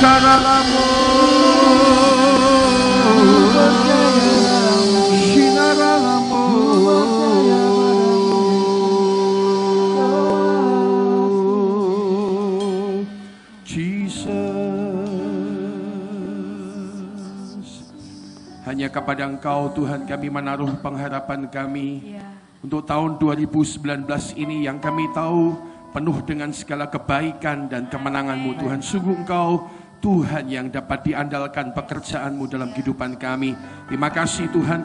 Karalamu Shinaralamu Jesus. Hanya kepada Engkau Tuhan kami menaruh pengharapan kami untuk tahun 2019 ini yang kami tahu penuh dengan segala kebaikan dan kemenangan-Mu Tuhan. Sungguh Engkau Tuhan yang dapat diandalkan pekerjaan-Mu dalam kehidupan kami. Terima kasih Tuhan,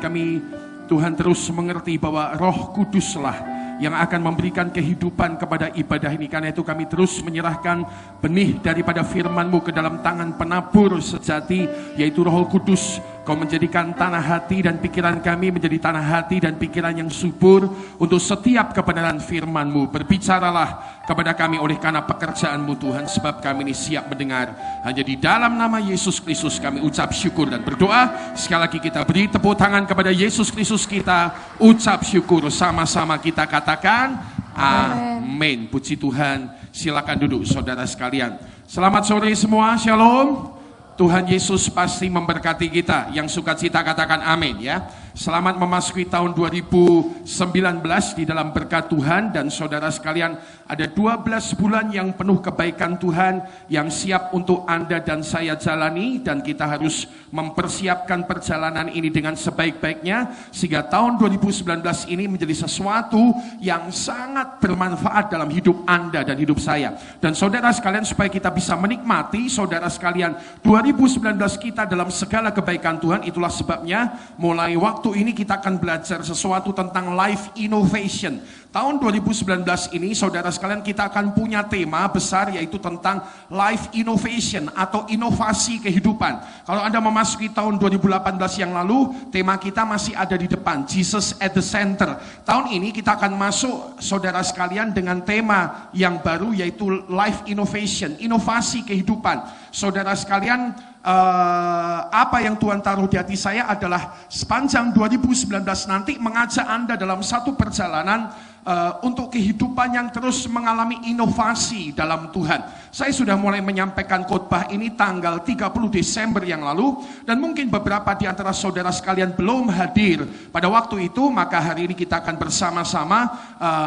Tuhan terus mengerti bahwa Roh Kuduslah yang akan memberikan kehidupan kepada ibadah ini. Karena itu kami terus menyerahkan benih daripada firman-Mu ke dalam tangan penabur sejati, yaitu Roh Kudus. Kau menjadikan tanah hati dan pikiran kami menjadi tanah hati dan pikiran yang subur untuk setiap kebenaran firman-Mu. Berbicaralah kepada kami oleh karena pekerjaan-Mu Tuhan, sebab kami ini siap mendengar. Hanya di dalam nama Yesus Kristus kami ucap syukur dan berdoa. Sekali lagi kita beri tepuk tangan kepada Yesus Kristus, kita ucap syukur sama-sama, kita katakan amin. Puji Tuhan. Silakan duduk saudara sekalian. Selamat sore semua, shalom. Tuhan Yesus pasti memberkati kita. Yang sukacita katakan amin ya. Selamat memasuki tahun 2019 di dalam berkat Tuhan. Dan saudara sekalian, ada 12 bulan yang penuh kebaikan Tuhan yang siap untuk Anda dan saya jalani. Dan kita harus mempersiapkan perjalanan ini dengan sebaik-baiknya, sehingga tahun 2019 ini menjadi sesuatu yang sangat bermanfaat dalam hidup Anda dan hidup saya. Dan saudara sekalian, supaya kita bisa menikmati, saudara sekalian, 2019 kita dalam segala kebaikan Tuhan. Itulah sebabnya mulai waktu ini kita akan belajar sesuatu tentang life innovation. Tahun 2019 ini saudara sekalian kita akan punya tema besar, yaitu tentang life innovation atau inovasi kehidupan. Kalau Anda memasuki tahun 2018 yang lalu, tema kita masih ada di depan, Jesus at the Center. Tahun ini kita akan masuk saudara sekalian dengan tema yang baru, yaitu life innovation, inovasi kehidupan. Saudara sekalian, apa yang Tuhan taruh di hati saya adalah sepanjang 2019 nanti mengajak Anda dalam satu perjalanan untuk kehidupan yang terus mengalami inovasi dalam Tuhan. Saya sudah mulai menyampaikan khotbah ini tanggal 30 Desember yang lalu, dan mungkin beberapa di antara saudara sekalian belum hadir pada waktu itu, maka hari ini kita akan bersama-sama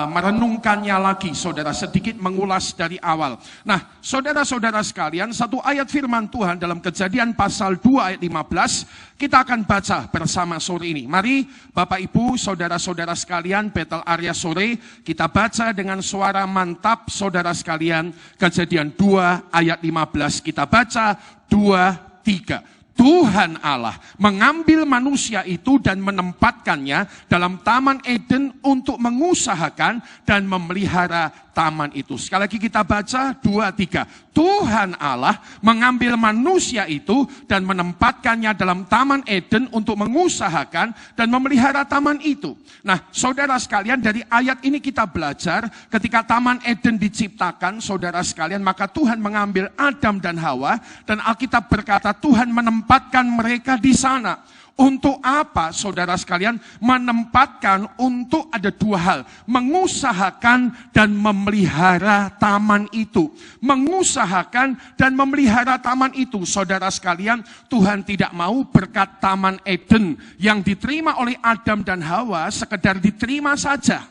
merenungkannya lagi, saudara, sedikit mengulas dari awal. Nah, saudara-saudara sekalian, satu ayat firman Tuhan dalam Kejadian pasal 2 ayat 15, kita akan baca bersama sore ini. Mari Bapak Ibu, saudara-saudara sekalian, Bethel area sore, kita baca dengan suara mantap saudara sekalian. Kejadian 2 ayat 15, kita baca 2, 3. Tuhan Allah mengambil manusia itu dan menempatkannya dalam Taman Eden untuk mengusahakan dan memelihara taman itu. Sekali lagi kita baca 2, 3. Tuhan Allah mengambil manusia itu dan menempatkannya dalam Taman Eden untuk mengusahakan dan memelihara taman itu. Nah, saudara sekalian, dari ayat ini kita belajar ketika Taman Eden diciptakan, saudara sekalian, maka Tuhan mengambil Adam dan Hawa, dan Alkitab berkata Tuhan menempatkan mereka di sana. Untuk apa, saudara sekalian? Menempatkan untuk ada dua hal. Mengusahakan dan memelihara taman itu. Mengusahakan dan memelihara taman itu. Saudara sekalian, Tuhan tidak mau berkat Taman Eden yang diterima oleh Adam dan Hawa sekedar diterima saja.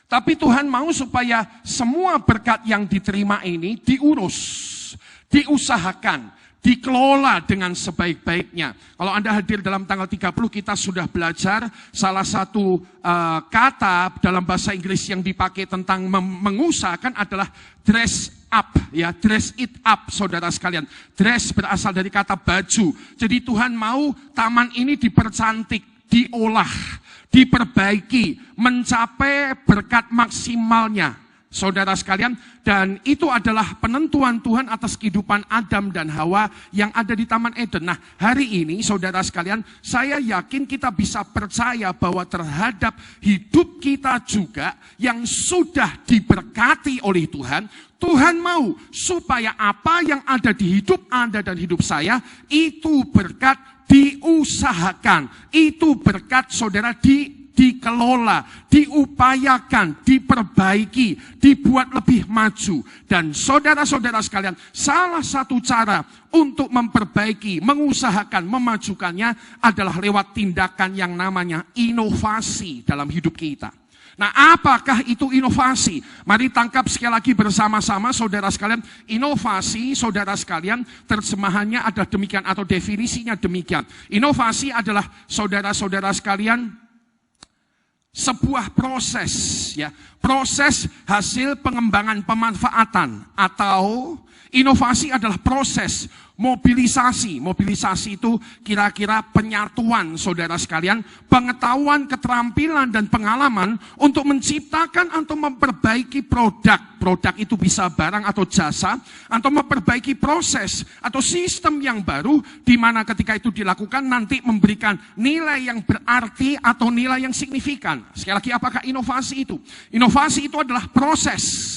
Tapi Tuhan mau supaya semua berkat yang diterima ini diurus, diusahakan, dikelola dengan sebaik-baiknya. Kalau Anda hadir dalam tanggal 30, kita sudah belajar salah satu kata dalam bahasa Inggris yang dipakai tentang mengusahakan adalah dress up, ya, dress it up, saudara sekalian. Dress berasal dari kata baju. Jadi Tuhan mau taman ini dipercantik, diolah, diperbaiki, mencapai berkat maksimalnya, saudara sekalian. Dan itu adalah penentuan Tuhan atas kehidupan Adam dan Hawa yang ada di Taman Eden. Nah, hari ini saudara sekalian, saya yakin kita bisa percaya bahwa terhadap hidup kita juga yang sudah diberkati oleh Tuhan, Tuhan mau supaya apa yang ada di hidup Anda dan hidup saya itu berkat diusahakan, itu berkat saudara dikelola, diupayakan, diperbaiki, dibuat lebih maju. Dan saudara-saudara sekalian, salah satu cara untuk memperbaiki, mengusahakan, memajukannya adalah lewat tindakan yang namanya inovasi dalam hidup kita. Nah, apakah itu inovasi? Mari tangkap sekali lagi bersama-sama saudara sekalian. Inovasi, saudara sekalian, terjemahannya ada demikian atau definisinya demikian. Inovasi adalah saudara-saudara sekalian sebuah proses, ya, proses hasil pengembangan pemanfaatan, atau inovasi adalah proses mobilisasi. Mobilisasi itu kira-kira penyatuan saudara sekalian, pengetahuan, keterampilan, dan pengalaman untuk menciptakan atau memperbaiki produk. Produk itu bisa barang atau jasa, atau memperbaiki proses atau sistem yang baru, di mana ketika itu dilakukan nanti memberikan nilai yang berarti atau nilai yang signifikan. Sekali lagi, apakah inovasi itu? Inovasi itu adalah proses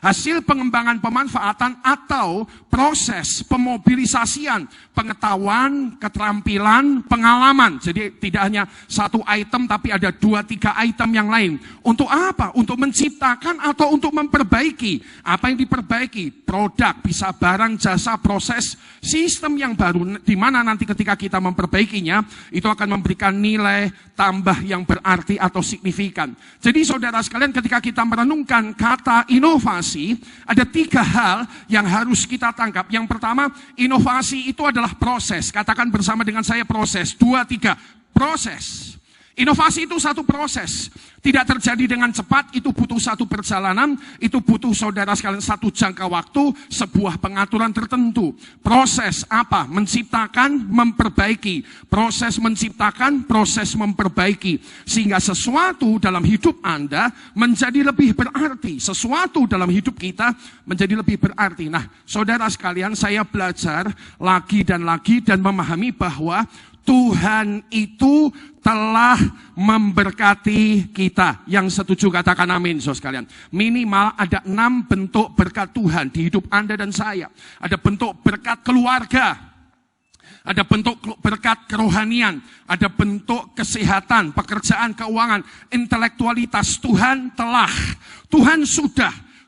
hasil pengembangan pemanfaatan atau proses pemobilisasian pengetahuan, keterampilan, pengalaman. Jadi tidak hanya satu item tapi ada 2-3 item yang lain. Untuk apa? Untuk menciptakan atau untuk memperbaiki. Apa yang diperbaiki? Produk, bisa barang, jasa, proses, sistem yang baru, di mana nanti ketika kita memperbaikinya itu akan memberikan nilai tambah yang berarti atau signifikan. Jadi saudara sekalian, ketika kita merenungkan kata inovasi, ada 3 hal yang harus kita tangkap. Yang pertama, inovasi itu adalah proses. Katakan bersama dengan saya, proses. 2, 3, proses. Inovasi itu satu proses. Tidak terjadi dengan cepat, itu butuh satu perjalanan, itu butuh saudara sekalian satu jangka waktu, sebuah pengaturan tertentu. Proses apa? Menciptakan, memperbaiki. Proses menciptakan, proses memperbaiki. Sehingga sesuatu dalam hidup Anda menjadi lebih berarti. Sesuatu dalam hidup kita menjadi lebih berarti. Nah, saudara sekalian, saya belajar lagi dan memahami bahwa Tuhan itu telah memberkati kita. Yang setuju katakan amin, saudara sekalian. Minimal ada 6 bentuk berkat Tuhan di hidup Anda dan saya. Ada bentuk berkat keluarga, ada bentuk berkat kerohanian, ada bentuk kesehatan, pekerjaan, keuangan, intelektualitas.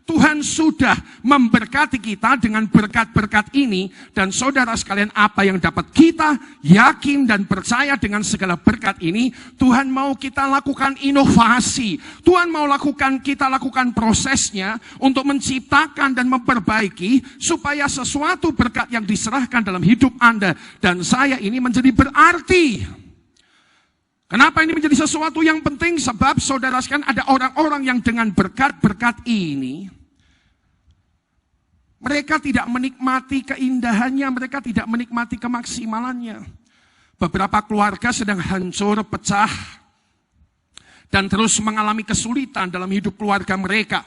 Tuhan sudah memberkati kita dengan berkat-berkat ini. Dan saudara sekalian, apa yang dapat kita yakin dan percaya dengan segala berkat ini, Tuhan mau kita lakukan inovasi. Tuhan mau kita lakukan prosesnya untuk menciptakan dan memperbaiki, supaya sesuatu berkat yang diserahkan dalam hidup Anda dan saya ini menjadi berarti. Kenapa ini menjadi sesuatu yang penting? Sebab saudara sekalian, ada orang-orang yang dengan berkat-berkat ini, mereka tidak menikmati keindahannya, mereka tidak menikmati kemaksimalannya. Beberapa keluarga sedang hancur, pecah, dan terus mengalami kesulitan dalam hidup keluarga mereka.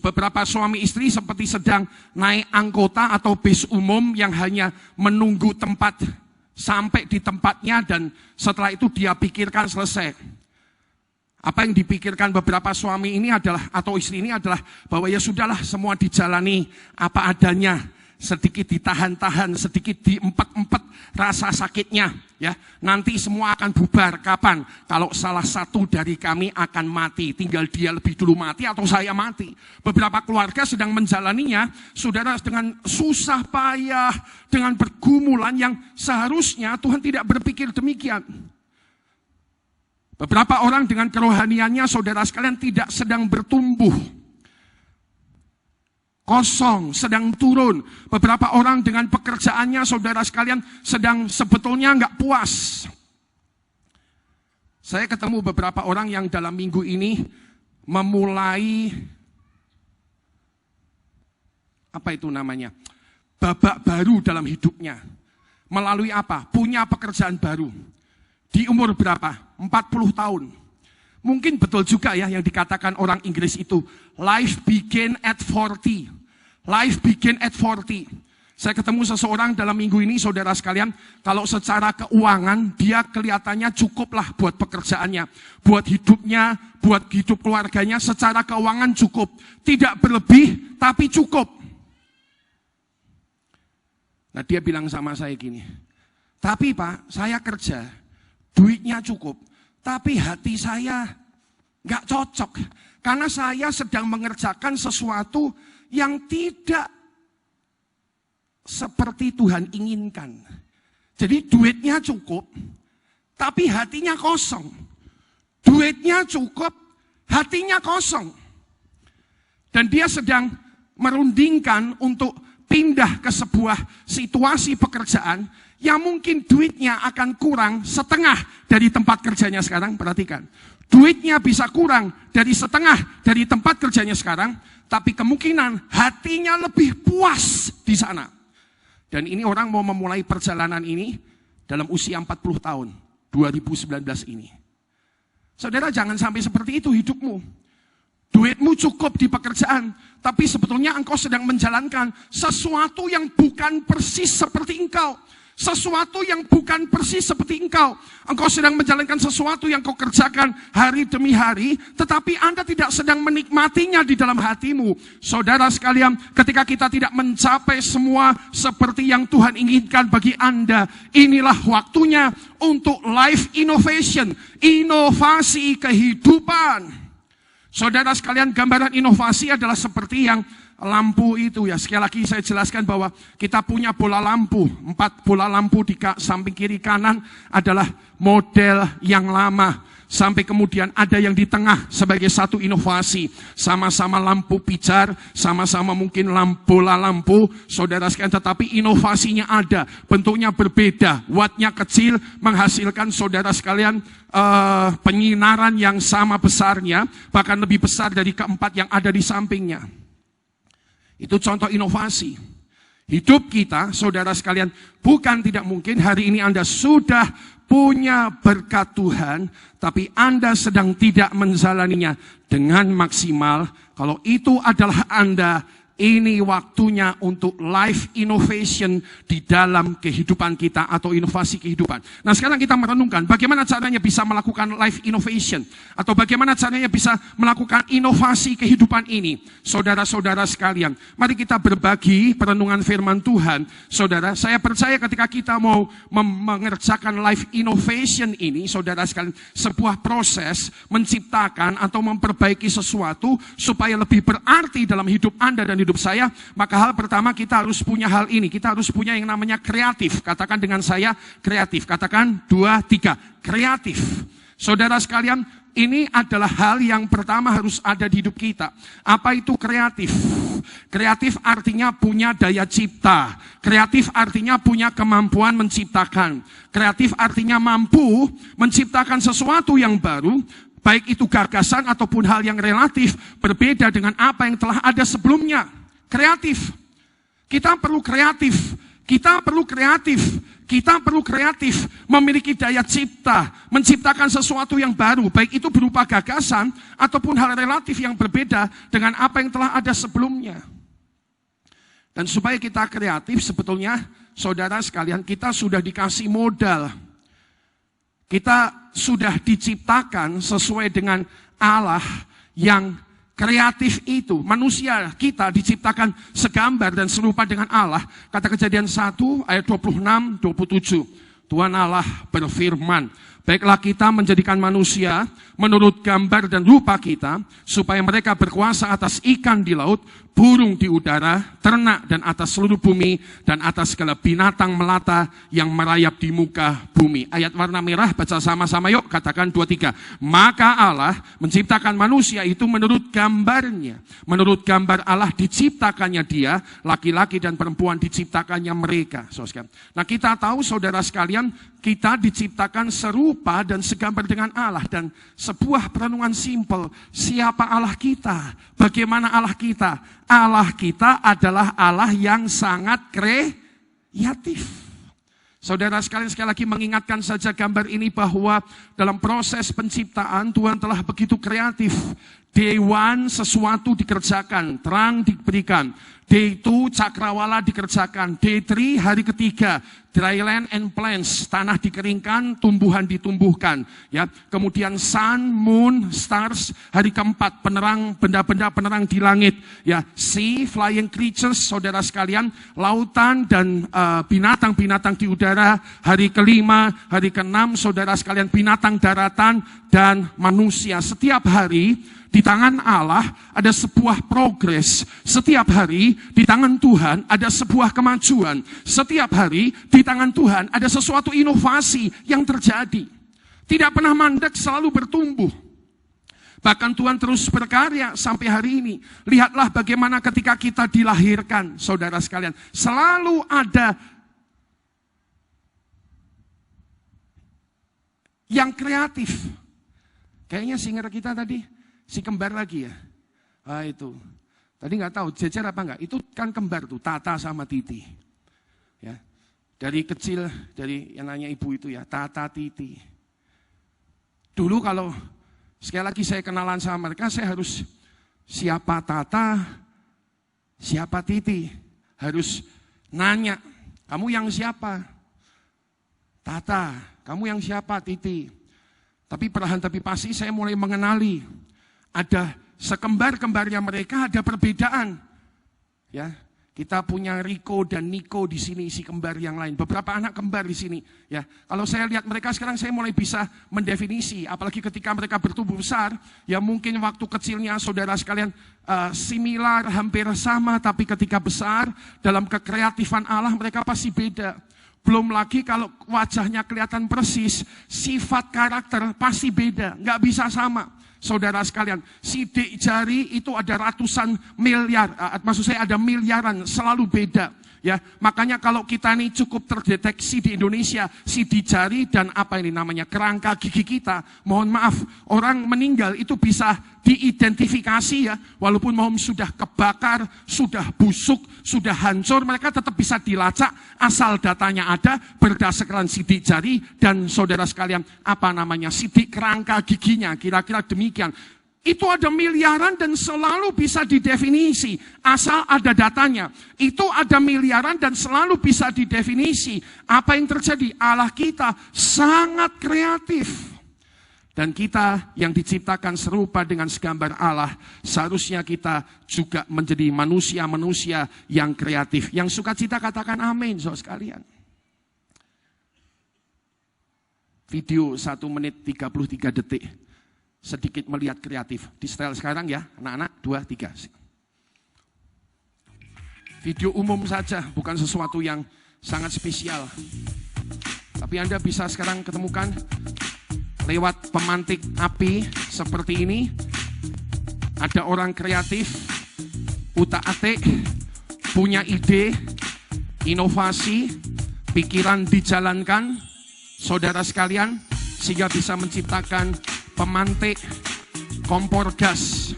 Beberapa suami istri seperti sedang naik angkota atau bis umum yang hanya menunggu tempat sampai di tempatnya, dan setelah itu dia pikirkan selesai. Apa yang dipikirkan beberapa suami ini adalah, atau istri ini adalah, bahwa ya sudahlah, semua dijalani apa adanya, sedikit ditahan-tahan, sedikit diempet-empet rasa sakitnya, ya. Nanti semua akan bubar. Kapan? Kalau salah satu dari kami akan mati, tinggal dia lebih dulu mati atau saya mati. Beberapa keluarga sedang menjalaninya, saudara, dengan susah payah, dengan pergumulan yang seharusnya Tuhan tidak berpikir demikian. Beberapa orang dengan kerohaniannya, saudara sekalian, tidak sedang bertumbuh, kosong, sedang turun. Beberapa orang dengan pekerjaannya, saudara sekalian, sedang sebetulnya nggak puas. Saya ketemu beberapa orang yang dalam minggu ini memulai, apa itu namanya, babak baru dalam hidupnya. Melalui apa? Punya pekerjaan baru. Di umur berapa? 40 tahun. Mungkin betul juga ya yang dikatakan orang Inggris itu, life begin at 40. Life begin at 40. Saya ketemu seseorang dalam minggu ini, saudara sekalian, kalau secara keuangan dia kelihatannya cukuplah buat pekerjaannya, buat hidupnya, buat hidup keluarganya, secara keuangan cukup. Tidak berlebih, tapi cukup. Nah, dia bilang sama saya gini, tapi Pak, saya kerja, duitnya cukup, Tapi hati saya nggak cocok. Karena saya sedang mengerjakan sesuatu yang tidak seperti Tuhan inginkan. Jadi duitnya cukup, tapi hatinya kosong. Duitnya cukup, hatinya kosong. Dan dia sedang merundingkan untuk pindah ke sebuah situasi pekerjaan yang mungkin duitnya akan kurang setengah dari tempat kerjanya sekarang. Perhatikan, duitnya bisa kurang dari setengah dari tempat kerjanya sekarang, tapi kemungkinan hatinya lebih puas di sana. Dan ini orang mau memulai perjalanan ini dalam usia 40 tahun, 2019 ini. Saudara, jangan sampai seperti itu hidupmu. Duitmu cukup di pekerjaan, tapi sebetulnya engkau sedang menjalankan sesuatu yang bukan persis seperti engkau. Sesuatu yang bukan persis seperti engkau. Engkau sedang menjalankan sesuatu yang kau kerjakan hari demi hari, tetapi Anda tidak sedang menikmatinya di dalam hatimu. Saudara sekalian, ketika kita tidak mencapai semua seperti yang Tuhan inginkan bagi Anda, inilah waktunya untuk life innovation, inovasi kehidupan. Saudara sekalian, gambaran inovasi adalah seperti yang lampu itu ya. Sekali lagi saya jelaskan bahwa kita punya bola lampu. 4 bola lampu di samping kiri kanan adalah model yang lama. Sampai kemudian ada yang di tengah sebagai satu inovasi. Sama-sama lampu pijar, sama-sama mungkin bola lampu. Saudara sekalian, tetapi inovasinya ada. Bentuknya berbeda, wattnya kecil, menghasilkan saudara sekalian penyinaran yang sama besarnya. Bahkan lebih besar dari keempat yang ada di sampingnya. Itu contoh inovasi. Hidup kita, saudara sekalian, bukan tidak mungkin hari ini Anda sudah punya berkat Tuhan, tapi Anda sedang tidak menjalaninya dengan maksimal. Kalau itu adalah Anda, ini waktunya untuk life innovation di dalam kehidupan kita atau inovasi kehidupan. Nah, sekarang kita merenungkan bagaimana caranya bisa melakukan life innovation atau bagaimana caranya bisa melakukan inovasi kehidupan ini. Saudara-saudara sekalian, mari kita berbagi perenungan firman Tuhan. Saudara, saya percaya ketika kita mau mengerjakan life innovation ini, saudara sekalian, sebuah proses menciptakan atau memperbaiki sesuatu supaya lebih berarti dalam hidup Anda dan hidup saya, maka hal pertama kita harus punya hal ini. Kita harus punya yang namanya kreatif. Katakan dengan saya, kreatif. Katakan 2, 3, kreatif. Saudara sekalian, ini adalah hal yang pertama harus ada di hidup kita. Apa itu kreatif? Kreatif artinya punya daya cipta. Kreatif artinya punya kemampuan menciptakan. Kreatif artinya mampu menciptakan sesuatu yang baru, baik itu gagasan ataupun hal yang relatif berbeda dengan apa yang telah ada sebelumnya. Kreatif. Kita perlu kreatif. Kita perlu kreatif. Kita perlu kreatif. Memiliki daya cipta. Menciptakan sesuatu yang baru. Baik itu berupa gagasan ataupun hal relatif yang berbeda dengan apa yang telah ada sebelumnya. Dan supaya kita kreatif, sebetulnya saudara sekalian, kita sudah dikasih modal. Kita sudah diciptakan sesuai dengan Allah yang kreatif itu. Manusia kita diciptakan segambar dan serupa dengan Allah. Kata Kejadian 1 ayat 26-27. Tuhan Allah berfirman, baiklah kita menjadikan manusia menurut gambar dan rupa kita, supaya mereka berkuasa atas ikan di laut, burung di udara, ternak dan atas seluruh bumi, dan atas segala binatang melata yang merayap di muka bumi. Ayat warna merah, baca sama-sama yuk, katakan 2, 3. Maka Allah menciptakan manusia itu menurut gambarnya. Menurut gambar Allah diciptakannya dia, laki-laki dan perempuan diciptakannya mereka. Nah, kita tahu saudara sekalian, kita diciptakan serupa dan segambar dengan Allah. Dan sebuah perenungan simpel, siapa Allah kita? Bagaimana Allah kita? Allah kita adalah Allah yang sangat kreatif. Saudara sekalian, sekali lagi mengingatkan saja gambar ini bahwa dalam proses penciptaan Tuhan telah begitu kreatif. Day 1 sesuatu dikerjakan, terang diberikan. Day 2 cakrawala dikerjakan. Day 3 hari ketiga, dry land and plants, tanah dikeringkan, tumbuhan ditumbuhkan. Ya, kemudian sun, moon, stars, hari keempat penerang, benda-benda penerang di langit. Ya, sea, flying creatures, saudara sekalian, lautan dan binatang-binatang di udara. Hari kelima, hari keenam, saudara sekalian, binatang daratan dan manusia. Setiap hari di tangan Allah ada sebuah progres. Setiap hari di tangan Tuhan ada sebuah kemajuan. Setiap hari di tangan Tuhan ada sesuatu inovasi yang terjadi. Tidak pernah mandek, selalu bertumbuh. Bahkan Tuhan terus berkarya sampai hari ini. Lihatlah bagaimana ketika kita dilahirkan, saudara sekalian. Selalu ada yang kreatif. Kayaknya singer kita tadi, si kembar lagi ya. Itu. Tadi nggak tahu jejer apa enggak. Itu kan kembar tuh, Tata sama Titi. Ya. Dari kecil, dari yang nanya ibu itu ya, Tata Titi. Dulu kalau sekali lagi saya kenalan sama mereka, saya harus siapa Tata, siapa Titi. Harus nanya, kamu yang siapa? Tata, kamu yang siapa? Titi. Tapi perlahan tapi pasti saya mulai mengenali. Ada sekembar-kembarnya mereka, ada perbedaan. Ya, kita punya Riko dan Niko di sini, si kembar yang lain. Beberapa anak kembar di sini. Ya, kalau saya lihat mereka sekarang, saya mulai bisa mendefinisi. Apalagi ketika mereka bertumbuh besar, ya mungkin waktu kecilnya saudara sekalian similar, hampir sama, tapi ketika besar dalam kekreatifan Allah mereka pasti beda. Belum lagi kalau wajahnya kelihatan persis, sifat karakter pasti beda, nggak bisa sama. Saudara sekalian, sidik jari itu ada ratusan miliar, maksud saya ada miliaran, selalu beda. Ya, makanya kalau kita ini cukup terdeteksi di Indonesia sidik jari dan apa ini namanya kerangka gigi kita, mohon maaf, orang meninggal itu bisa diidentifikasi ya, walaupun mohon sudah kebakar, sudah busuk, sudah hancur, mereka tetap bisa dilacak asal datanya ada berdasarkan sidik jari dan saudara sekalian apa namanya sidik kerangka giginya, kira-kira demikian. Itu ada miliaran dan selalu bisa didefinisi asal ada datanya. Itu ada miliaran dan selalu bisa didefinisi. Apa yang terjadi? Allah kita sangat kreatif. Dan kita yang diciptakan serupa dengan segambar Allah, seharusnya kita juga menjadi manusia-manusia yang kreatif. Yang sukacita katakan amin, saudara sekalian. Video 1 menit 33 detik. Sedikit melihat kreatif. Di style sekarang ya, anak-anak, 2, 3. Video umum saja, bukan sesuatu yang sangat spesial. Tapi Anda bisa sekarang ketemukan lewat pemantik api seperti ini. Ada orang kreatif, utak-atik, punya ide, inovasi, pikiran dijalankan, saudara sekalian, sehingga bisa menciptakan pemantik kompor gas.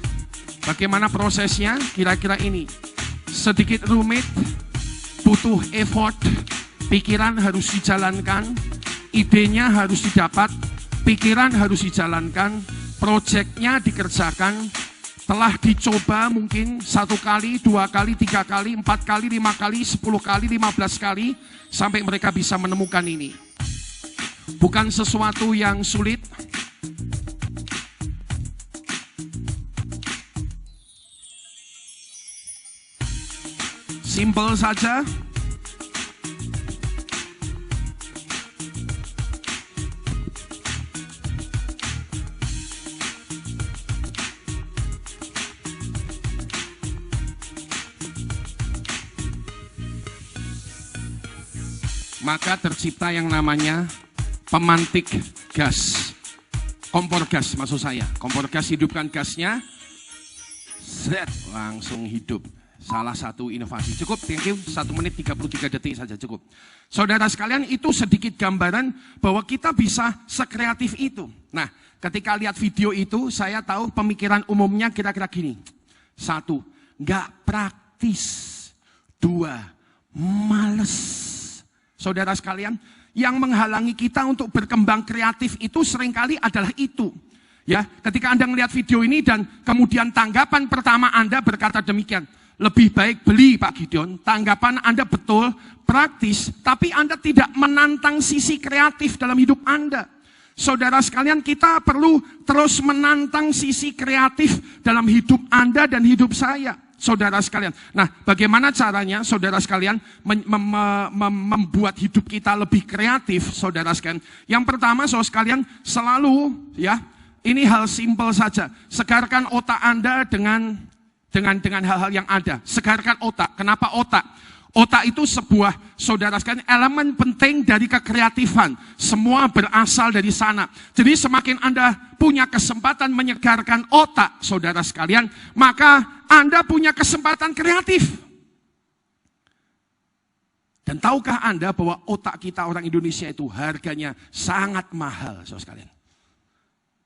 Bagaimana prosesnya? Kira-kira ini. Sedikit rumit, butuh effort, pikiran harus dijalankan, idenya harus didapat, pikiran harus dijalankan, proyeknya dikerjakan, telah dicoba mungkin 1 kali, 2 kali, 3 kali, 4 kali, 5 kali, 10 kali, 15 kali, sampai mereka bisa menemukan ini. Bukan sesuatu yang sulit. Simple saja. Maka tercipta yang namanya pemantik gas. Kompor gas maksud saya. Kompor gas, hidupkan gasnya. Set, langsung hidup. Salah satu inovasi. Cukup, thank you. 1 menit 33 detik saja cukup. Saudara sekalian, itu sedikit gambaran bahwa kita bisa sekreatif itu. Nah, ketika lihat video itu, saya tahu pemikiran umumnya kira-kira gini. 1, nggak praktis. 2, males. Saudara sekalian, yang menghalangi kita untuk berkembang kreatif itu seringkali adalah itu. Ya, ketika Anda melihat video ini dan kemudian tanggapan pertama Anda berkata demikian, lebih baik beli Pak Gideon, tanggapan Anda betul, praktis, tapi Anda tidak menantang sisi kreatif dalam hidup Anda. Saudara sekalian, kita perlu terus menantang sisi kreatif dalam hidup Anda dan hidup saya. Saudara sekalian, nah bagaimana caranya saudara sekalian membuat hidup kita lebih kreatif, saudara sekalian. Yang pertama, saudara sekalian, selalu ya, ini hal simpel saja. Segarkan otak Anda dengan hal-hal yang ada. Segarkan otak. Kenapa otak? Otak itu sebuah, saudara sekalian, elemen penting dari kekreatifan. Semua berasal dari sana. Jadi semakin Anda punya kesempatan menyegarkan otak, saudara sekalian, maka Anda punya kesempatan kreatif. Dan tahukah Anda bahwa otak kita orang Indonesia itu harganya sangat mahal, saudara sekalian.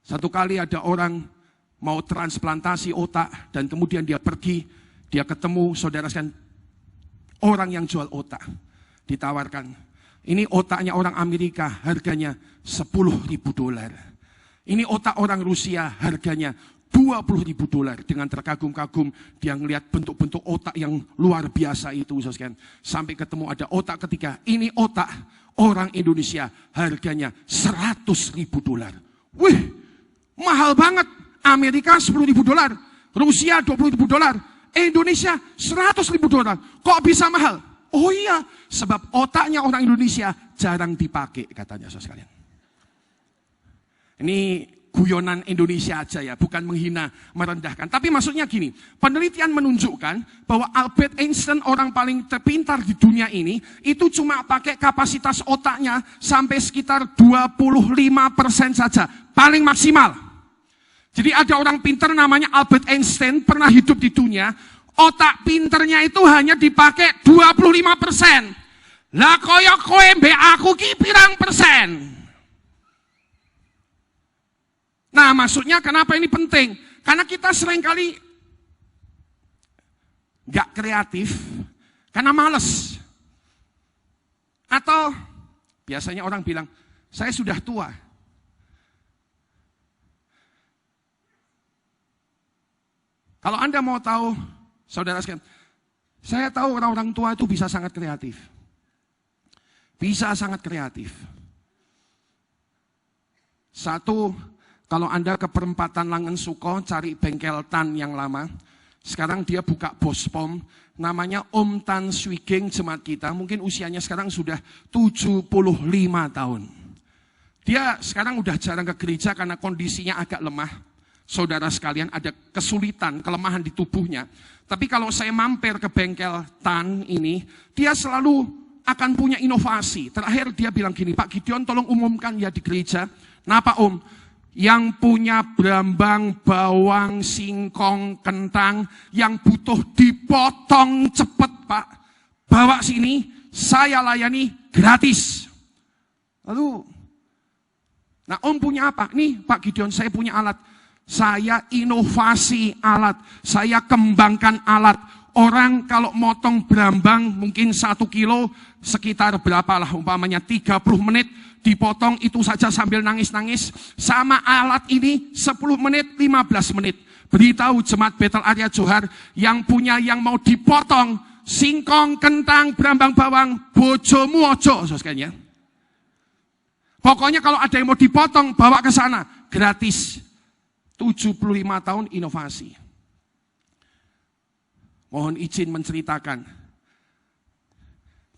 Satu kali ada orang mau transplantasi otak dan kemudian dia pergi, dia ketemu saudara sekalian orang yang jual otak. Ditawarkan, ini otaknya orang Amerika harganya $10.000. Ini otak orang Rusia harganya $20.000. Dengan terkagum-kagum dia ngelihat bentuk-bentuk otak yang luar biasa itu, saudara sekalian. Sampai ketemu ada otak ketiga, ini otak orang Indonesia harganya $100.000. Wih, mahal banget. Amerika $10.000, Rusia $20.000, Indonesia $100.000. Kok bisa mahal? Oh iya, sebab otaknya orang Indonesia jarang dipakai, katanya saudara sekalian. Ini guyonan Indonesia aja ya, bukan menghina, merendahkan. Tapi maksudnya gini, penelitian menunjukkan bahwa Albert Einstein, orang paling terpintar di dunia ini, itu cuma pakai kapasitas otaknya sampai sekitar 25% saja, paling maksimal. Jadi ada orang pintar namanya Albert Einstein, pernah hidup di dunia, otak pinternya itu hanya dipakai 25%. Lah koyo kowe mbek aku ki pirang persen? Nah, maksudnya kenapa ini penting? Karena kita seringkali nggak kreatif karena malas. Atau biasanya orang bilang, saya sudah tua. Kalau Anda mau tahu, saudara sekalian, saya tahu orang-orang tua itu bisa sangat kreatif. Bisa sangat kreatif. Satu, kalau Anda ke perempatan Langensuko, cari bengkel Tan yang lama. Sekarang dia buka Bospom, namanya Om Tan Swigeng, jemaat kita. Mungkin usianya sekarang sudah 75 tahun. Dia sekarang udah jarang ke gereja karena kondisinya agak lemah. Saudara sekalian, ada kesulitan, kelemahan di tubuhnya. Tapi kalau saya mampir ke bengkel Tan ini, dia selalu akan punya inovasi. Terakhir dia bilang gini, Pak Gideon tolong umumkan ya di gereja. Kenapa Om? Yang punya brambang, bawang, singkong, kentang, yang butuh dipotong cepet Pak, bawa sini, saya layani gratis. Lalu, nah Om punya apa? Nih Pak Gideon, saya punya alat. Saya inovasi alat, saya kembangkan alat. Orang kalau motong brambang mungkin 1 kilo sekitar berapa lah, umpamanya 30 menit dipotong, itu saja sambil nangis-nangis. Sama alat ini 10 menit, 15 menit. Beritahu jemaat Betel Area Johar yang punya yang mau dipotong singkong, kentang, brambang, bawang, bojomu ojo, saudara. Pokoknya kalau ada yang mau dipotong bawa ke sana gratis. 75 tahun inovasi. Mohon izin menceritakan.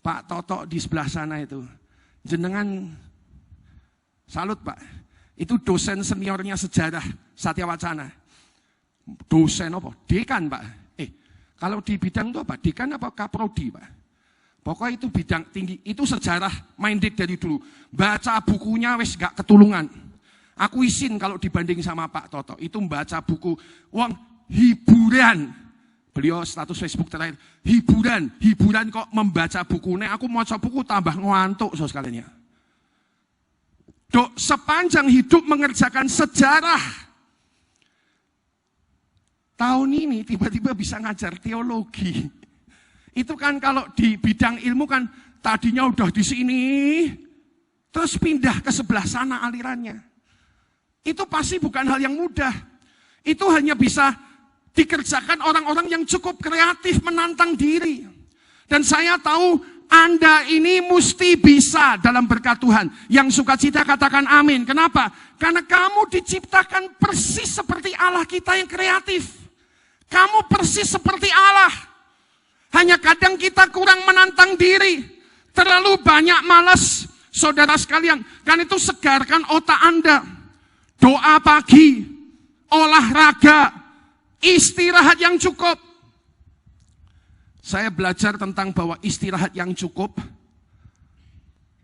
Pak Toto di sebelah sana itu. Jenengan salut Pak. Itu dosen seniornya sejarah Satya Wacana. Dosen apa? Dekan Pak. Kalau di bidang itu apa? Dekan apa kaprodi Pak? Pokoknya itu bidang tinggi. Itu sejarah minded dari dulu. Baca bukunya wis gak ketulungan. Aku izin kalau dibanding sama Pak Toto, itu membaca buku, wong hiburan. Beliau status Facebook terakhir, hiburan kok membaca bukunya, aku mau coba buku tambah ngantuk, so sekalian ya. Dok, sepanjang hidup mengerjakan sejarah. Tahun ini tiba-tiba bisa ngajar teologi. Itu kan kalau di bidang ilmu kan tadinya udah di sini, terus pindah ke sebelah sana alirannya. Itu pasti bukan hal yang mudah. Itu hanya bisa dikerjakan orang-orang yang cukup kreatif menantang diri. Dan saya tahu Anda ini mesti bisa dalam berkat Tuhan. Yang sukacita katakan amin. Kenapa? Karena kamu diciptakan persis seperti Allah kita yang kreatif. Kamu persis seperti Allah. Hanya kadang kita kurang menantang diri. Terlalu banyak malas. Saudara sekalian, kan itu segarkan otak Anda. Doa pagi, olahraga, istirahat yang cukup. Saya belajar tentang bahwa istirahat yang cukup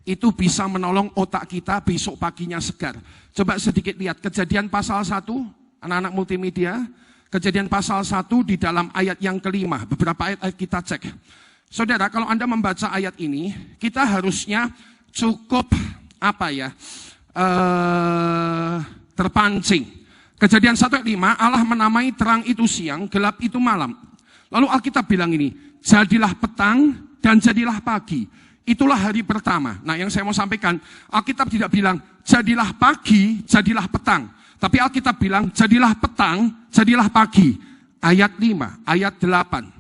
itu bisa menolong otak kita besok paginya segar. Coba sedikit lihat Kejadian pasal 1, anak-anak multimedia. Kejadian pasal 1 di dalam ayat yang kelima. Beberapa ayat kita cek. Saudara, kalau Anda membaca ayat ini, kita harusnya cukup terpancing. Kejadian 1:5, Allah menamai terang itu siang, gelap itu malam. Lalu Alkitab bilang ini, jadilah petang dan jadilah pagi. Itulah hari pertama. Nah, yang saya mau sampaikan, Alkitab tidak bilang, jadilah pagi, jadilah petang. Tapi Alkitab bilang, jadilah petang, jadilah pagi. Ayat 5, ayat 8.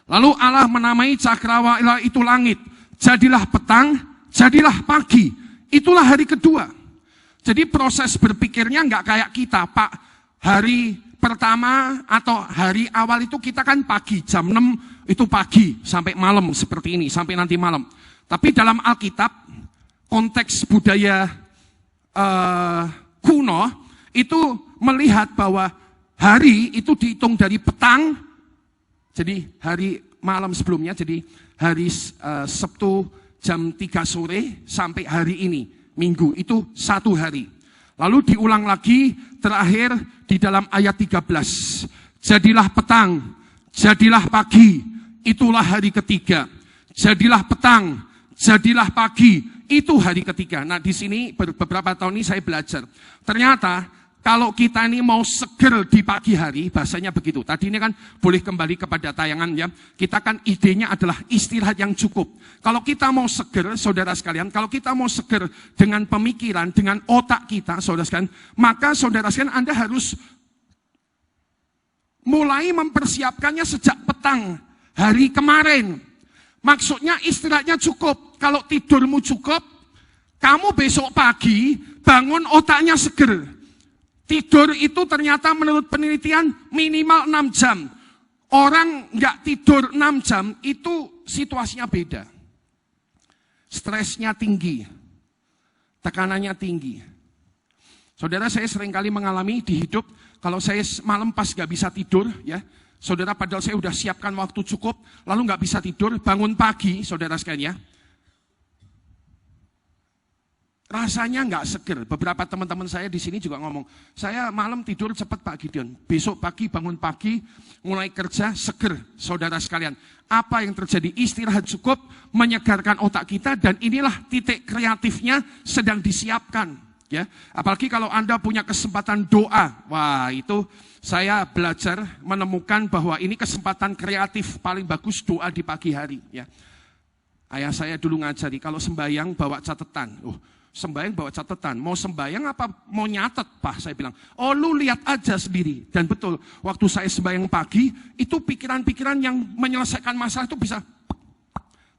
Lalu Allah menamai cakrawala itu langit. Jadilah petang, jadilah pagi. Itulah hari kedua. Jadi proses berpikirnya nggak kayak kita, Pak. Hari pertama atau hari awal itu kita kan pagi, jam 6 itu pagi, sampai malam seperti ini, sampai nanti malam. Tapi dalam Alkitab, konteks budaya kuno, itu melihat bahwa hari itu dihitung dari petang, jadi hari malam sebelumnya, jadi hari Sabtu jam 3 sore sampai hari ini. Minggu itu 1 hari. Lalu diulang lagi terakhir di dalam ayat 13. Jadilah petang, jadilah pagi, itulah hari ketiga. Jadilah petang, jadilah pagi, itu hari ketiga. Nah, di sini beberapa tahun ini saya belajar. Ternyata kalau kita ini mau seger di pagi hari, bahasanya begitu. Tadi ini kan boleh kembali kepada tayangan ya. Kita kan idenya adalah istirahat yang cukup. Kalau kita mau seger, saudara sekalian, kalau kita mau seger dengan pemikiran, dengan otak kita, saudara sekalian, maka saudara sekalian Anda harus mulai mempersiapkannya sejak petang hari kemarin. Maksudnya istirahatnya cukup. Kalau tidurmu cukup, kamu besok pagi bangun otaknya seger. Tidur itu ternyata menurut penelitian minimal 6 jam. Orang nggak tidur 6 jam itu situasinya beda. Stresnya tinggi, tekanannya tinggi. Saudara, saya seringkali mengalami di hidup, kalau saya malam pas nggak bisa tidur, ya, saudara, padahal saya udah siapkan waktu cukup, lalu nggak bisa tidur, bangun pagi, saudara sekalian ya. Rasanya nggak seger. Beberapa teman-teman saya di sini juga ngomong, saya malam tidur cepat Pak Gideon. Besok pagi bangun pagi, mulai kerja seger, saudara sekalian. Apa yang terjadi? Istirahat cukup, menyegarkan otak kita, dan inilah titik kreatifnya sedang disiapkan. Ya, apalagi kalau Anda punya kesempatan doa, wah itu saya belajar menemukan bahwa ini kesempatan kreatif paling bagus, doa di pagi hari. Ya, ayah saya dulu ngajari kalau sembahyang bawa catatan. Sembahyang bawa catatan, mau sembahyang apa mau nyatet Pak? Saya bilang, oh lu lihat aja sendiri. Dan betul, waktu saya sembahyang pagi, itu pikiran-pikiran yang menyelesaikan masalah itu bisa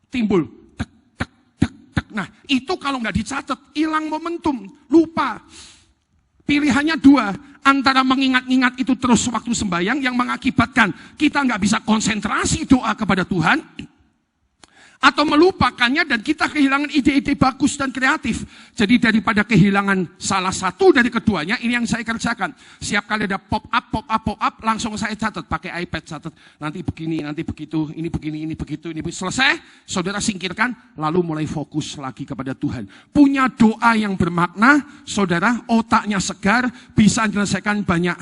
timbul. Tek, tek, tek, tek. Nah itu kalau nggak dicatat, hilang momentum, lupa. Pilihannya 2, antara mengingat-ingat itu terus waktu sembahyang yang mengakibatkan kita nggak bisa konsentrasi doa kepada Tuhan, atau melupakannya dan kita kehilangan ide-ide bagus dan kreatif. Jadi daripada kehilangan salah satu dari keduanya, ini yang saya kerjakan. Setiap kali ada pop up, langsung saya catat pakai iPad, catat nanti begini, nanti begitu, ini begini, ini begitu, ini begitu. Selesai, saudara singkirkan, lalu mulai fokus lagi kepada Tuhan. Punya doa yang bermakna, saudara, otaknya segar, bisa menyelesaikan banyak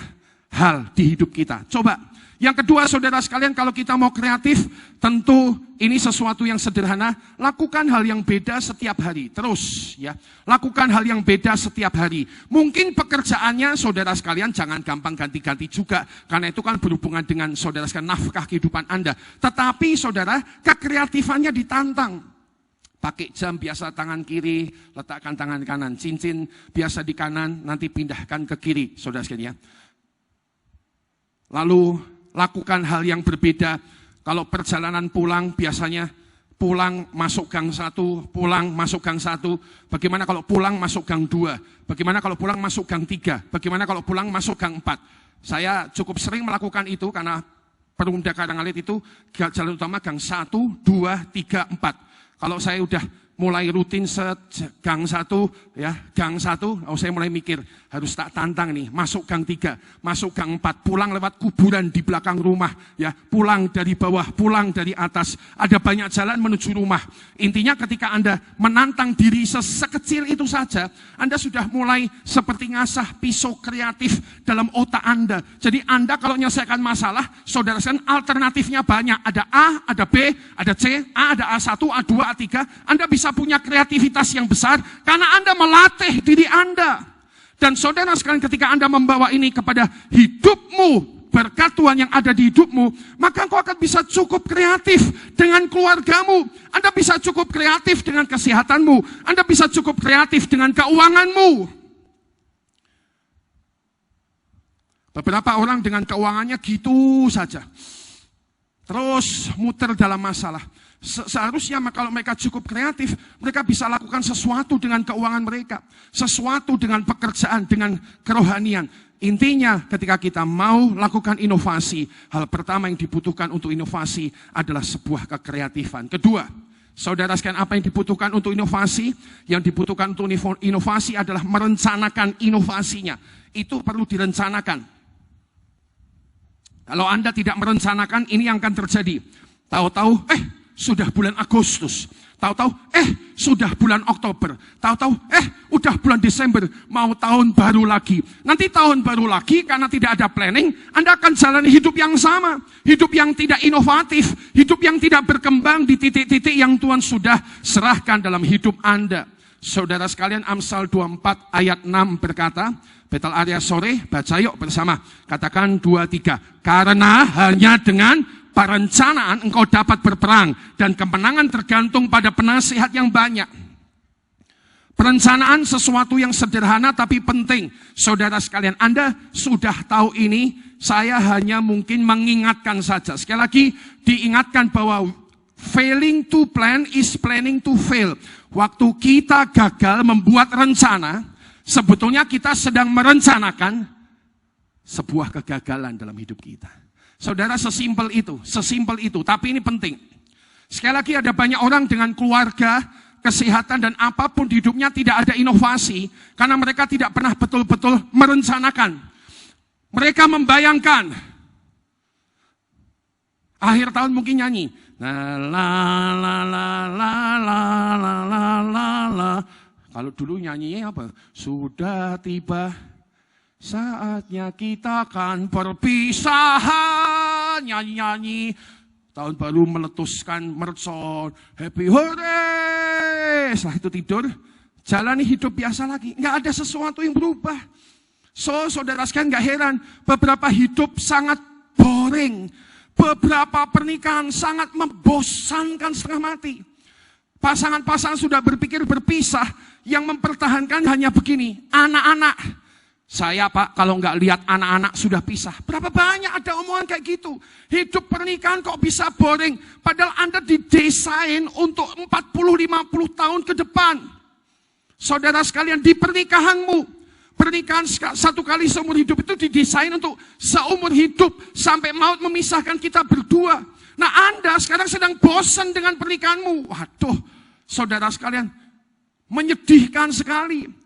hal di hidup kita. Coba. Yang kedua, saudara sekalian, kalau kita mau kreatif, tentu ini sesuatu yang sederhana. Lakukan hal yang beda setiap hari. Terus, ya, lakukan hal yang beda setiap hari. Mungkin pekerjaannya, saudara sekalian, jangan gampang ganti-ganti juga, karena itu kan berhubungan dengan saudara sekalian nafkah kehidupan Anda. Tetapi, saudara, kekreatifannya ditantang. Pakai jam biasa tangan kiri, letakkan tangan kanan. Cincin biasa di kanan, nanti pindahkan ke kiri, saudara sekalian. Lalu lakukan hal yang berbeda. Kalau perjalanan pulang biasanya pulang masuk gang 1, pulang masuk gang 1. Bagaimana kalau pulang masuk gang 2? Bagaimana kalau pulang masuk gang 3? Bagaimana kalau pulang masuk gang 4? Saya cukup sering melakukan itu karena Perumda Karangalit itu jalan utama gang 1, 2, 3, 4. Kalau saya udah mulai rutin gang 1, ya, gang 1, saya mulai mikir, harus tak tantang nih, masuk gang 3, masuk gang 4, pulang lewat kuburan di belakang rumah, ya, pulang dari bawah, pulang dari atas, ada banyak jalan menuju rumah. Intinya ketika Anda menantang diri sekecil itu saja, Anda sudah mulai seperti ngasah pisau kreatif dalam otak Anda. Jadi Anda kalau menyelesaikan masalah, saudara sekalian alternatifnya banyak, ada A, ada B, ada C, A, ada A1, A2, A3, Anda bisa punya kreativitas yang besar karena Anda melatih diri Anda. Dan saudara sekalian ketika Anda membawa ini kepada hidupmu, berkat Tuhan yang ada di hidupmu, maka engkau akan bisa cukup kreatif dengan keluargamu. Anda bisa cukup kreatif dengan kesehatanmu. Anda bisa cukup kreatif dengan keuanganmu. Beberapa orang dengan keuangannya gitu saja. Terus muter dalam masalah. Seharusnya kalau mereka cukup kreatif, mereka bisa lakukan sesuatu dengan keuangan mereka, sesuatu dengan pekerjaan, dengan kerohanian. Intinya ketika kita mau lakukan inovasi, hal pertama yang dibutuhkan untuk inovasi adalah sebuah kekreatifan. Kedua, saudara sekalian, apa yang dibutuhkan untuk inovasi? Yang dibutuhkan untuk inovasi adalah merencanakan inovasinya. Itu perlu direncanakan. Kalau Anda tidak merencanakan, ini yang akan terjadi. Tahu-tahu, sudah bulan Agustus. Tahu-tahu, sudah bulan Oktober. Tahu-tahu, udah bulan Desember. Mau tahun baru lagi. Nanti tahun baru lagi, karena tidak ada planning, Anda akan jalani hidup yang sama. Hidup yang tidak inovatif. Hidup yang tidak berkembang di titik-titik yang Tuhan sudah serahkan dalam hidup Anda. Saudara sekalian, Amsal 24 ayat 6 berkata, Betel Arya sore, baca yuk bersama. Katakan 2, 3. Karena hanya dengan perencanaan engkau dapat berperang dan kemenangan tergantung pada penasihat yang banyak. Perencanaan sesuatu yang sederhana tapi penting. Saudara sekalian, Anda sudah tahu ini, saya hanya mungkin mengingatkan saja. Sekali lagi diingatkan bahwa failing to plan is planning to fail. Waktu kita gagal membuat rencana, sebetulnya kita sedang merencanakan sebuah kegagalan dalam hidup kita. Saudara, sesimpel itu, tapi ini penting. Sekali lagi ada banyak orang dengan keluarga, kesehatan dan apapun di hidupnya tidak ada inovasi, karena mereka tidak pernah betul-betul merencanakan. Mereka membayangkan, akhir tahun mungkin nyanyi, la la la la la la la la la la. Kalau dulu nyanyinya apa? Sudah tiba saatnya kita akan perpisahan, nyanyi-nyanyi. Tahun baru meletuskan mercon, happy hooray. Setelah itu tidur, jalani hidup biasa lagi. Nggak ada sesuatu yang berubah. Saudara sekalian, nggak heran, beberapa hidup sangat boring. Beberapa pernikahan sangat membosankan setengah mati. Pasangan-pasangan sudah berpikir berpisah, yang mempertahankan hanya begini, anak-anak. Saya Pak, kalau nggak lihat anak-anak sudah pisah. Berapa banyak ada omongan kayak gitu. Hidup pernikahan kok bisa boring. Padahal Anda didesain untuk 40-50 tahun ke depan. Saudara sekalian, di pernikahanmu, pernikahan satu kali seumur hidup itu didesain untuk seumur hidup. Sampai maut memisahkan kita berdua. Nah Anda sekarang sedang bosan dengan pernikahanmu. Waduh, saudara sekalian, menyedihkan sekali.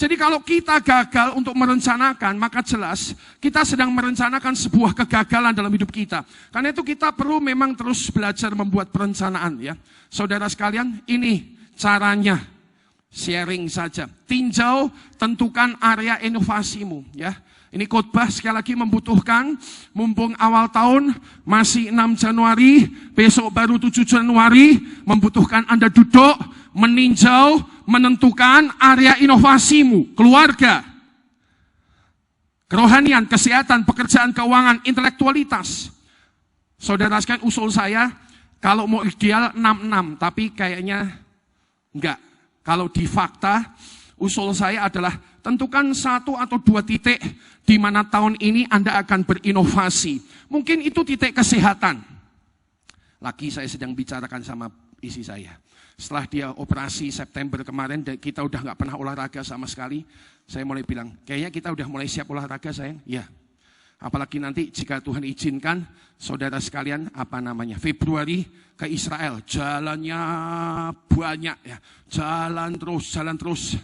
Jadi kalau kita gagal untuk merencanakan, maka jelas kita sedang merencanakan sebuah kegagalan dalam hidup kita. Karena itu kita perlu memang terus belajar membuat perencanaan, ya. Saudara sekalian, ini caranya, sharing saja. Tinjau, tentukan area inovasimu, ya. Ini khotbah sekali lagi membutuhkan, mumpung awal tahun, masih 6 Januari, besok baru 7 Januari, membutuhkan Anda duduk, meninjau, menentukan area inovasimu, keluarga, kerohanian, kesehatan, pekerjaan, keuangan, intelektualitas. Saudara sekalian, usul saya, kalau mau ideal 66, tapi kayaknya Enggak. Kalau di fakta, usul saya adalah tentukan 1 atau 2 titik di mana tahun ini Anda akan berinovasi. Mungkin itu titik kesehatan. Lagi saya sedang bicarakan sama istri saya. Setelah dia operasi September kemarin, kita udah nggak pernah olahraga sama sekali. Saya mulai bilang, kayaknya kita udah mulai siap olahraga sayang. Ya. Apalagi nanti jika Tuhan izinkan, saudara sekalian, Februari ke Israel. Jalannya banyak ya. Jalan terus.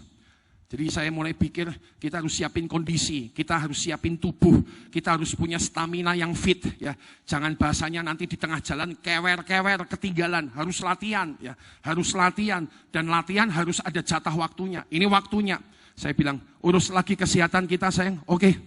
Jadi saya mulai pikir kita harus siapin kondisi, kita harus siapin tubuh, kita harus punya stamina yang fit ya. Jangan bahasanya nanti di tengah jalan kewer-kewer ketinggalan, harus latihan ya. Harus latihan dan latihan harus ada jatah waktunya. Ini waktunya. Saya bilang, urus lagi kesehatan kita sayang. Oke.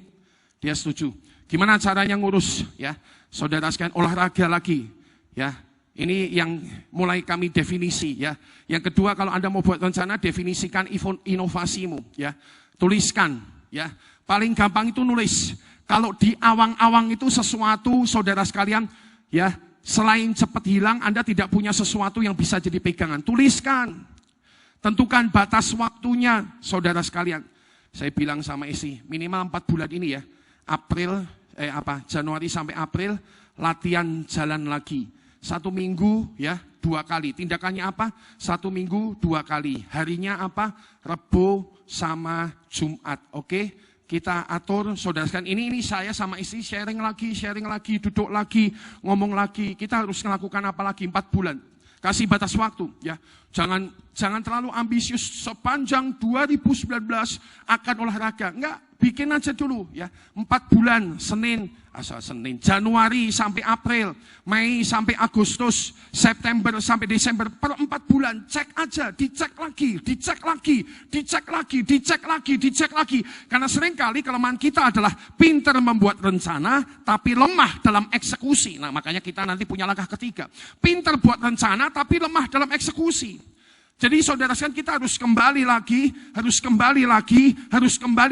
Dia setuju. Gimana caranya ngurus ya? Saudara sekalian olahraga lagi ya. Ini yang mulai kami definisi ya. Yang kedua, kalau Anda mau buat rencana, definisikan inovasimu ya. Tuliskan ya. Paling gampang itu nulis. Kalau di awang-awang itu sesuatu, saudara sekalian ya, selain cepat hilang, Anda tidak punya sesuatu yang bisa jadi pegangan. Tuliskan. Tentukan batas waktunya, saudara sekalian. Saya bilang sama istri, minimal 4 bulan ini ya. Januari sampai April latihan jalan lagi. 1 minggu ya 2 kali. Tindakannya apa? 1 minggu 2 kali. Harinya apa? Rebo sama Jumat. Oke? Kita atur, saudara sekalian. Ini saya sama istri sharing lagi, duduk lagi, ngomong lagi. Kita harus melakukan apa lagi? 4 bulan. Kasih batas waktu ya. Jangan terlalu ambisius sepanjang 2019 akan olahraga. Enggak, bikin aja dulu ya. 4 bulan, Januari sampai April, Mei sampai Agustus, September sampai Desember, per 4 bulan, cek aja, dicek lagi. Karena seringkali kelemahan kita adalah pintar membuat rencana, tapi lemah dalam eksekusi. Nah makanya kita nanti punya langkah ketiga. Pintar buat rencana, tapi lemah dalam eksekusi. Jadi saudara sekalian, kita harus kembali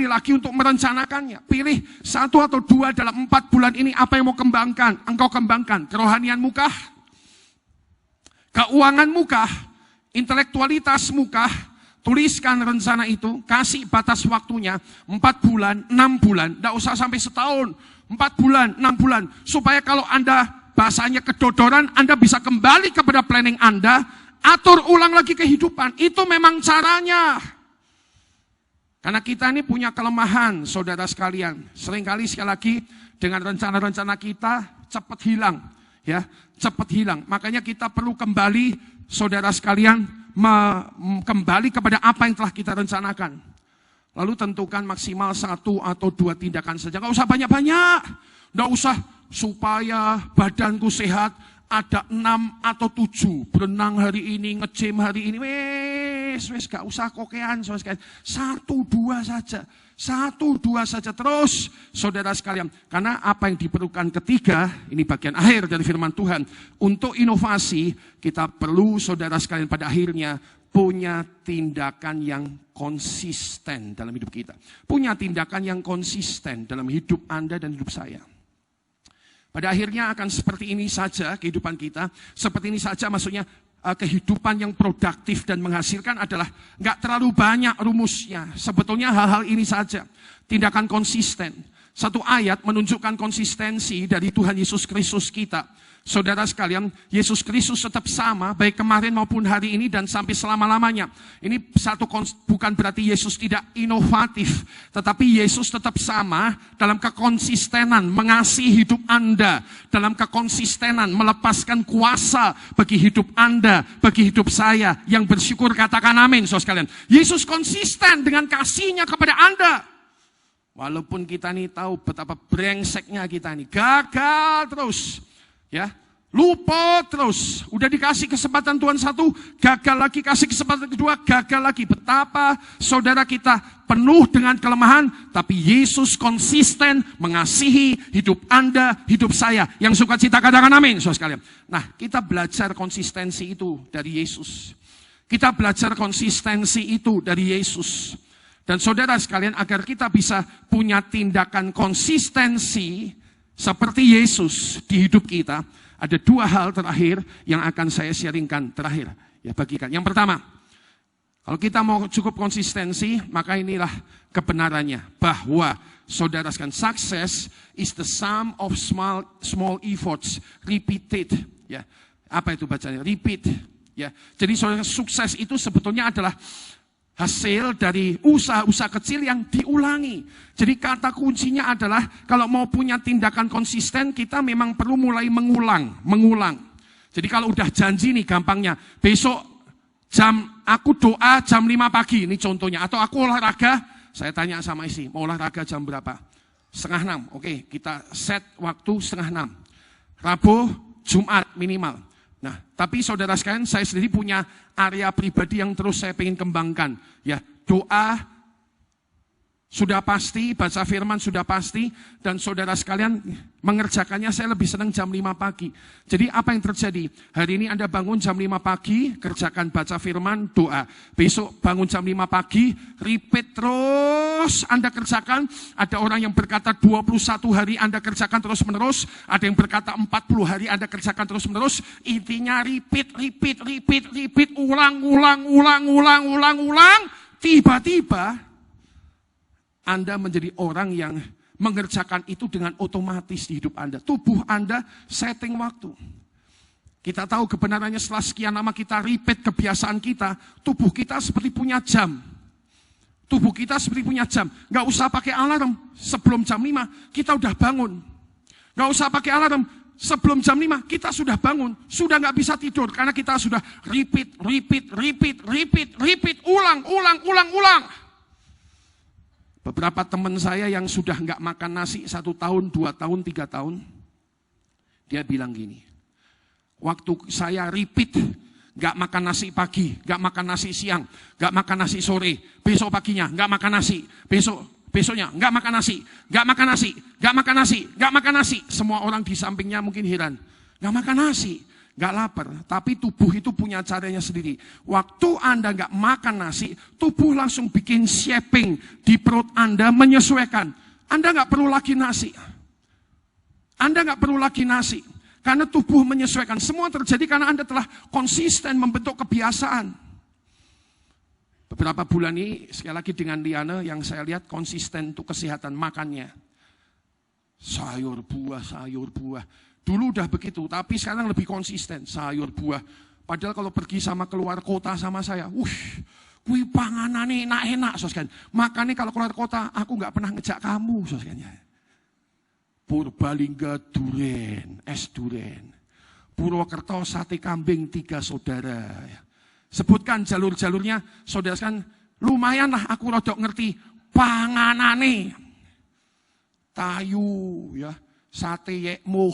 lagi untuk merencanakannya. Pilih 1 atau 2 dalam 4 bulan ini apa yang mau engkau kembangkan. Kerohanianmu kah? Keuanganmu kah? Intelektualitasmu kah? Tuliskan rencana itu, kasih batas waktunya 4 bulan, 6 bulan, tidak usah sampai setahun. 4 bulan, 6 bulan, supaya kalau Anda bahasanya kedodoran, Anda bisa kembali kepada planning Anda. Atur ulang lagi kehidupan, itu memang caranya. Karena kita ini punya kelemahan, saudara sekalian. Seringkali sekali lagi dengan rencana-rencana kita cepat hilang, ya, cepat hilang. Makanya kita perlu kembali, saudara sekalian, kembali kepada apa yang telah kita rencanakan. Lalu tentukan maksimal 1 atau 2 tindakan saja, nggak usah banyak-banyak, nggak usah supaya badanku sehat. Ada 6 atau 7, berenang hari ini, nge-gym hari ini, wes gak usah kokean, saudara sekalian. 1, 2 saja terus, saudara sekalian. Karena apa yang diperlukan ketiga, ini bagian akhir dari firman Tuhan. Untuk inovasi, kita perlu, saudara sekalian, pada akhirnya punya tindakan yang konsisten dalam hidup kita. Punya tindakan yang konsisten dalam hidup Anda dan hidup saya. Pada akhirnya akan seperti ini saja kehidupan kita. Seperti ini saja maksudnya kehidupan yang produktif dan menghasilkan adalah nggak terlalu banyak rumusnya. Sebetulnya hal-hal ini saja. Tindakan konsisten. 1 ayat menunjukkan konsistensi dari Tuhan Yesus Kristus kita. Saudara sekalian, Yesus Kristus tetap sama, baik kemarin maupun hari ini dan sampai selama-lamanya. Ini bukan berarti Yesus tidak inovatif, tetapi Yesus tetap sama dalam kekonsistenan mengasihi hidup Anda, dalam kekonsistenan melepaskan kuasa bagi hidup Anda, bagi hidup saya. Yang bersyukur katakan amin, saudara sekalian. Yesus konsisten dengan kasihnya kepada Anda. Walaupun kita ini tahu betapa brengseknya kita ini, gagal terus. Ya, lupa terus. Udah dikasih kesempatan Tuhan 1, gagal lagi, kasih kesempatan kedua, gagal lagi. Betapa saudara kita penuh dengan kelemahan, tapi Yesus konsisten mengasihi hidup Anda, hidup saya. Yang suka cita katakan amin, saudara sekalian. Nah, kita belajar konsistensi itu dari Yesus. Kita belajar konsistensi itu dari Yesus. Dan saudara sekalian, agar kita bisa punya tindakan konsistensi seperti Yesus di hidup kita, ada 2 hal terakhir yang akan saya sharingkan terakhir. Ya, bagikan. Yang pertama, Kalau kita mau cukup konsistensi, maka inilah kebenarannya. Bahwa saudara sekalian, success is the sum of small efforts repeated. Ya, apa itu bacanya? Repeat. Ya, jadi saudara, sukses itu sebetulnya adalah hasil dari usaha-usaha kecil yang diulangi. Jadi kata kuncinya adalah kalau mau punya tindakan konsisten, kita memang perlu mulai mengulang. Jadi kalau udah janji nih gampangnya, besok aku doa jam 5 pagi, ini contohnya. Atau aku olahraga, saya tanya sama istri, mau olahraga jam berapa? 5:30, oke, kita set waktu 5:30. Rabu, Jumat minimal. Nah, tapi saudara sekalian, saya sendiri punya area pribadi yang terus saya pengen kembangkan. Ya, doa sudah pasti, baca firman sudah pasti, dan saudara sekalian mengerjakannya saya lebih senang jam 5 pagi. Jadi apa yang terjadi? Hari ini Anda bangun jam 5 pagi, kerjakan baca firman, doa. Besok bangun jam 5 pagi, repeat terus Anda kerjakan. Ada orang yang berkata 21 hari Anda kerjakan terus menerus, ada yang berkata 40 hari Anda kerjakan terus menerus. Intinya repeat, ulang. Tiba-tiba Anda menjadi orang yang mengerjakan itu dengan otomatis di hidup Anda. Tubuh Anda setting waktu. Kita tahu kebenarannya setelah sekian lama kita repeat kebiasaan kita, tubuh kita seperti punya jam. Tubuh kita seperti punya jam. Gak usah pakai alarm, sebelum jam 5 kita udah bangun. Gak usah pakai alarm, sebelum jam 5 kita sudah bangun. Sudah gak bisa tidur karena kita sudah repeat, ulang. Beberapa teman saya yang sudah nggak makan nasi 1 tahun, 2 tahun, 3 tahun, dia bilang gini, waktu saya repeat, nggak makan nasi pagi, nggak makan nasi siang, nggak makan nasi sore, besok paginya nggak makan nasi, besoknya nggak makan nasi, semua orang di sampingnya mungkin heran, nggak makan nasi. Gak lapar, tapi tubuh itu punya caranya sendiri. Waktu Anda gak makan nasi, tubuh langsung bikin shaping di perut Anda menyesuaikan. Anda gak perlu lagi nasi. Karena tubuh menyesuaikan. Semua terjadi karena Anda telah konsisten membentuk kebiasaan. Beberapa bulan ini, sekali lagi dengan Liana, yang saya lihat konsisten untuk kesehatan makannya. Sayur buah. Dulu udah begitu, tapi sekarang lebih konsisten, sayur, buah. Padahal kalau pergi sama keluar kota sama saya, kui panganane enak-enak, saudara. Makanya kalau keluar kota, aku nggak pernah ngejak kamu, saudara. Purbalingga duren, es duren. Purwokerto sate kambing 3 saudara. Sebutkan jalur-jalurnya, saudara kan lumayan lah aku rodok ngerti panganane. Tayu, ya. Sate yekmuh,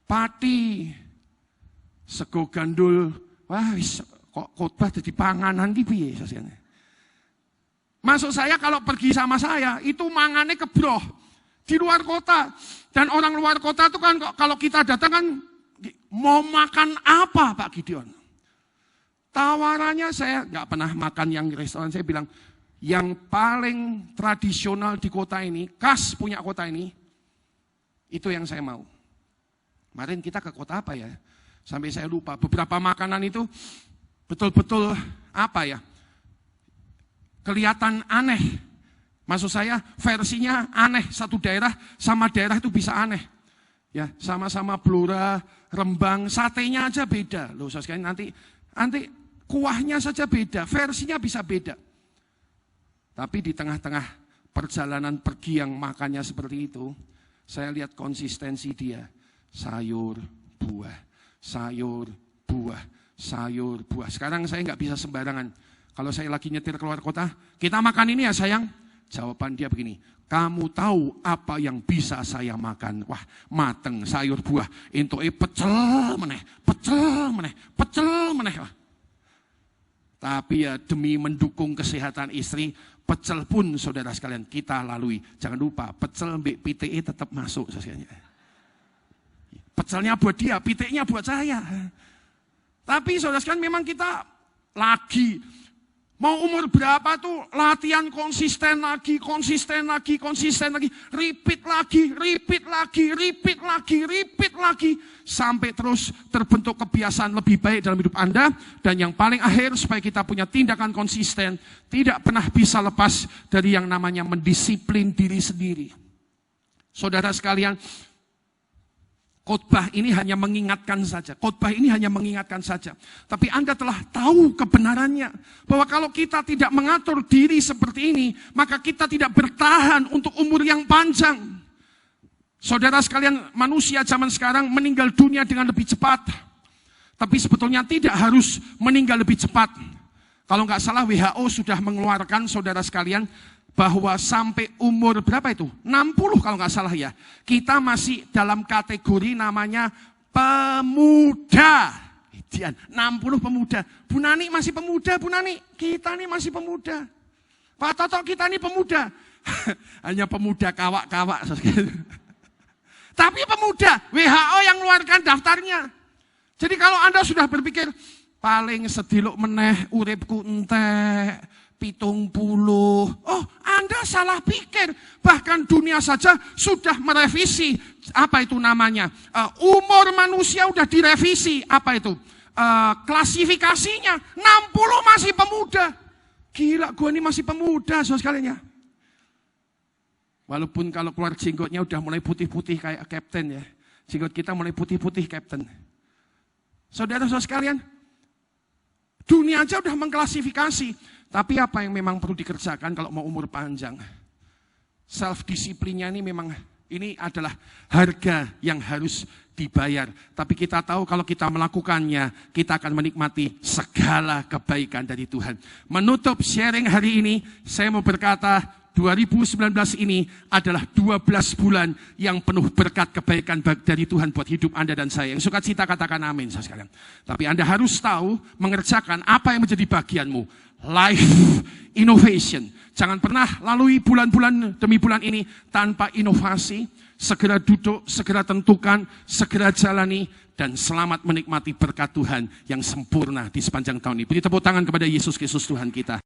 pati, sego gandul, wah kok khotbah jadi panganan iki piye sasiane. Maksud saya kalau pergi sama saya itu mangannya kebroh di luar kota, dan orang luar kota itu kan kalau kita datang kan mau makan apa Pak Gideon? Tawarannya saya nggak pernah makan yang di restoran, saya bilang yang paling tradisional di kota ini, khas punya kota ini. Itu yang saya mau. Kemarin kita ke kota apa ya? Sampai saya lupa. Beberapa makanan itu betul-betul apa ya? Kelihatan aneh. Maksud saya versinya aneh. Satu daerah sama daerah itu bisa aneh. Ya, sama-sama Blora, Rembang, satenya aja beda. Loh, sekalian nanti kuahnya saja beda, versinya bisa beda. Tapi di tengah-tengah perjalanan pergi yang makannya seperti itu, saya lihat konsistensi dia, sayur, buah. Sekarang saya nggak bisa sembarangan. Kalau saya lagi nyetir keluar kota, kita makan ini ya sayang. Jawaban dia begini, kamu tahu apa yang bisa saya makan? Wah, mateng sayur buah. Entuke pecel meneh. Tapi ya demi mendukung kesehatan istri, pecel pun saudara sekalian kita lalui. Jangan lupa, pecel mbek PTE tetap masuk sosialnya. Pecelnya buat dia, PTE-nya buat saya. Tapi saudara sekalian memang kita lagi Mau umur berapa tuh latihan konsisten lagi, repeat lagi, sampai terus terbentuk kebiasaan lebih baik dalam hidup Anda. Dan yang paling akhir supaya kita punya tindakan konsisten, tidak pernah bisa lepas dari yang namanya mendisiplin diri sendiri. Saudara sekalian, khotbah ini hanya mengingatkan saja. Tapi Anda telah tahu kebenarannya. Bahwa kalau kita tidak mengatur diri seperti ini, maka kita tidak bertahan untuk umur yang panjang. Saudara sekalian, manusia zaman sekarang meninggal dunia dengan lebih cepat. Tapi sebetulnya tidak harus meninggal lebih cepat. Kalau nggak salah WHO sudah mengeluarkan, saudara sekalian, bahwa sampai umur berapa itu? 60 kalau nggak salah ya. Kita masih dalam kategori namanya pemuda. 60 pemuda. Bu Nani masih pemuda, Bu Nani. Kita nih masih pemuda. Pak Toto, kita nih pemuda. Hanya pemuda kawak-kawak. Tapi pemuda, WHO yang mengeluarkan daftarnya. Jadi kalau Anda sudah berpikir, paling sediluk meneh uripku entek, 70. Oh, Anda salah pikir. Bahkan dunia saja sudah merevisi. Apa itu namanya? Umur manusia sudah direvisi. Apa itu? Klasifikasinya. 60 masih pemuda. Gila, gue ini masih pemuda, saudara sekalian ya. Walaupun kalau keluar jenggotnya udah mulai putih-putih kayak kapten ya. Jenggot kita mulai putih-putih kapten. Saudara-saudara sekalian, dunia aja udah mengklasifikasi. Tapi apa yang memang perlu dikerjakan kalau mau umur panjang? Self-disiplinnya ini memang, ini adalah harga yang harus dibayar. Tapi kita tahu kalau kita melakukannya, kita akan menikmati segala kebaikan dari Tuhan. Menutup sharing hari ini, saya mau berkata, 2019 ini adalah 12 bulan yang penuh berkat kebaikan dari Tuhan buat hidup Anda dan saya. Yang suka cita katakan amin, saudara sekalian. Tapi Anda harus tahu, mengerjakan apa yang menjadi bagianmu. Life innovation. Jangan pernah lalui bulan-bulan demi bulan ini tanpa inovasi. Segera duduk, segera tentukan, segera jalani, dan selamat menikmati berkat Tuhan yang sempurna di sepanjang tahun ini. Beri tepuk tangan kepada Yesus Kristus Tuhan kita.